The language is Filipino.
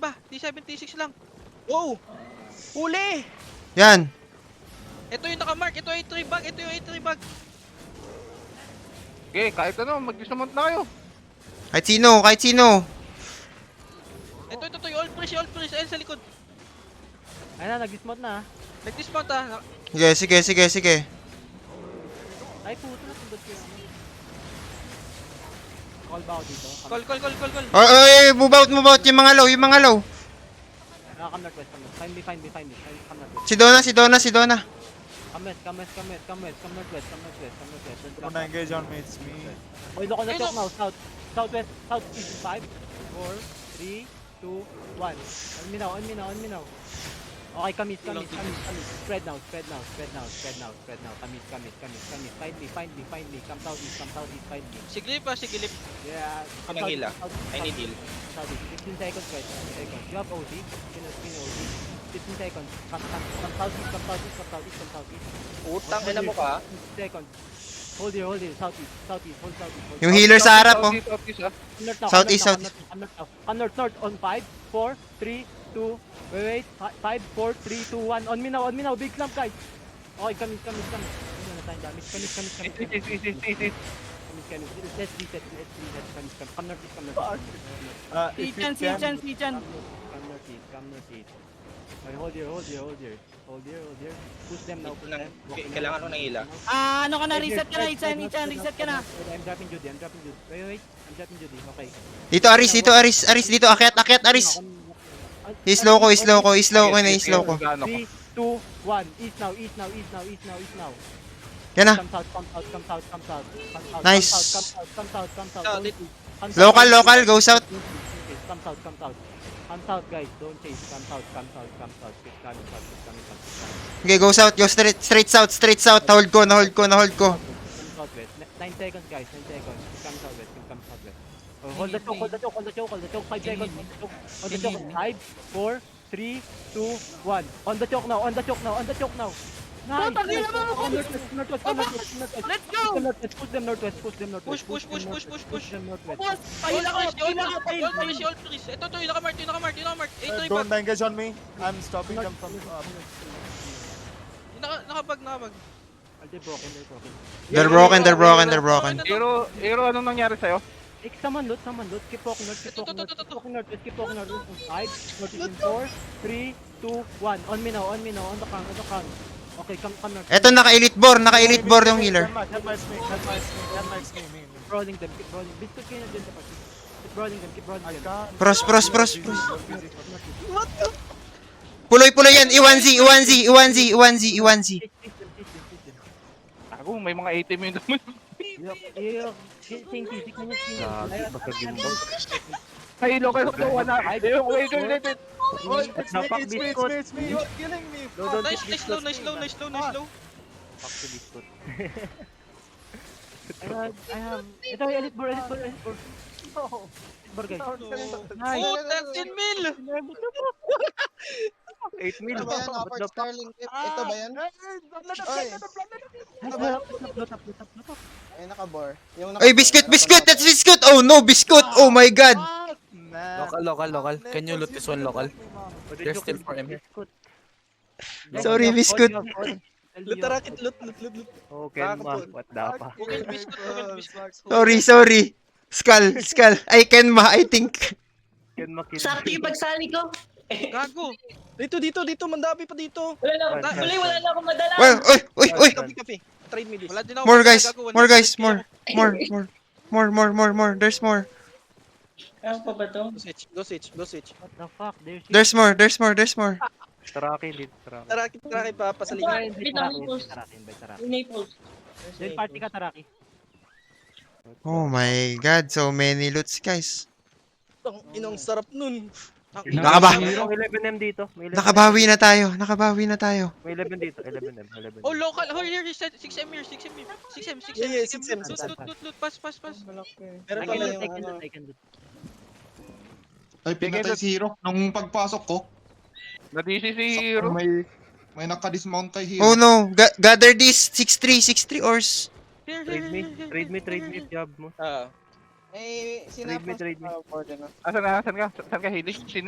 iba. T76 lang. Wow! Huli! Yan. Ito yung nakamark. Ito yung A3 bag. Ito yung A3 bag. Okay, kahit ano, mag-dismount na kayo. Kahit sino, kahit sino. Ito. Yung all freeze. Ayun sa likod. Ayun na, nag-dismount na. Nag-dismount ah. Sige. Ay, puto na, tundot ko yan. Call ba ako dito? Call. Oy, move out. Yung mga low. Come northwest. Find me. Come northwest. Si Donna. Come northwest. Don't engage on me, it's me. Oy, look on the choke now. Southwest. Southeast. 5, 4, 3, 2, 1. On me now. Okay, kamis. Spread now. Kamis. Find me. Come southeast, find me. Sigilip. Yeah. Come Ilang hila? southeast. I need heal. Southeast. 15 seconds, guys. 15 seconds. You have OD? Spin OD. 15 seconds. Come southeast. Utang ina mo ka. 15 seconds. Hold here. Southeast. Hold. Yung healer sa harap, oh. Southeast, ah. Come north on 5, 4, 3, 2, wait, 5, 4, 3, 2, 1. On me now, big clump, guys. Okay, kamis. Ano na tayong damage? Kamis. Let's reset. Kamis. Come north. If you can, Come north. Okay, hold here. Push them now. Kailangan ko ng hila. Ano ka na, reset ka na, reset ka na. I'm dropping Judy. Wait. I'm dropping Judy. Okay. Dito, Aris. Dito, akyat, Aris. Islow ko. 3, 2, 1. East now. Yan na. Come south. Nice. Come south. Local, go south. Come south, guys. Don't chase. Come south. Keep coming south. Okay, go south. Go straight south. Hold ko. Come southwest. 9 seconds, guys. 9 seconds. Keep coming southwest. Oh, hold the choke. 5 seconds. On the choke. 5, 4, 3, 2, 1. On the choke now. Nice. Northwest. Let's go! Push them northwest. Push. Them northwest. Boss, pahila ka. All freeze. Ito yung nakamark. A3 bag. don't engage on me. I'm stopping them from Nakabag. They're broken. They're broken. Hero, anong nangyari sa'yo? Someone loot. Keep walking north. Keep walking north. 5, north in 4, 3, 2, 1. On me now. On the count. Okay, come north. Eto, naka-elite bore yung healer. That marks me. Keep rolling them. Biscuit kayo na dyan sa pati. Keep rolling them. I can't. Pros. Puloy yan. I1Z. Ako, may mga item yun naman. Think easy ka niya. Ay, local ko wala. Wait. It's me. You're killing me. Nice low. Fuck to biscuit. I have. Ito yung elite board. Bar guys. Nice. Oh, 13 mil! 8 mil. Ito ba yan? Upward Starling Whip? Ito ba yan? Oy, Loot up. ay nakabore. Yung Ay, biscuit. That's biscuit. Oh no, biscuit. Oh my god. Local. Can you loot this one local? There's still 4 M here. Sorry, biscuit. Lutarakit, loot. Okay, what the fuck? Bukil biscuit. Sorry. Skull. I think. Sakto yung pagsali ko. Gago. Dito, mandabi pa dito. Wala na akong madala. Well, oy. Kapi. Trade me this. Wala din ako. More guys. Gago, More. There's more. Ano pa ba to? Go switch. What the fuck? There's more. Taraki. Tarakit pa, pasalingan. Wait lang, post. Taraki. May post. Then party ka, Taraki. Oh my god, so many loots, guys. Inong sarap nun. Mayroong 11M dito. Nakabawi na tayo. May 11 dito. 11M. Oh, local. Oh, here, 6M here. 6M. Yeah, 6M. Loot. Pass. Meron pa lang yung ano. Ay, pinatay si Hero. Nung pagpasok ko, Na-DC si Hero. may naka-dismount kay Hero. Oh no, gather this 6-3 ors. Here. Trade me. Job mo. may sinapos Trade me. board, ano? Asan ka? Saan ka, Hili? Sino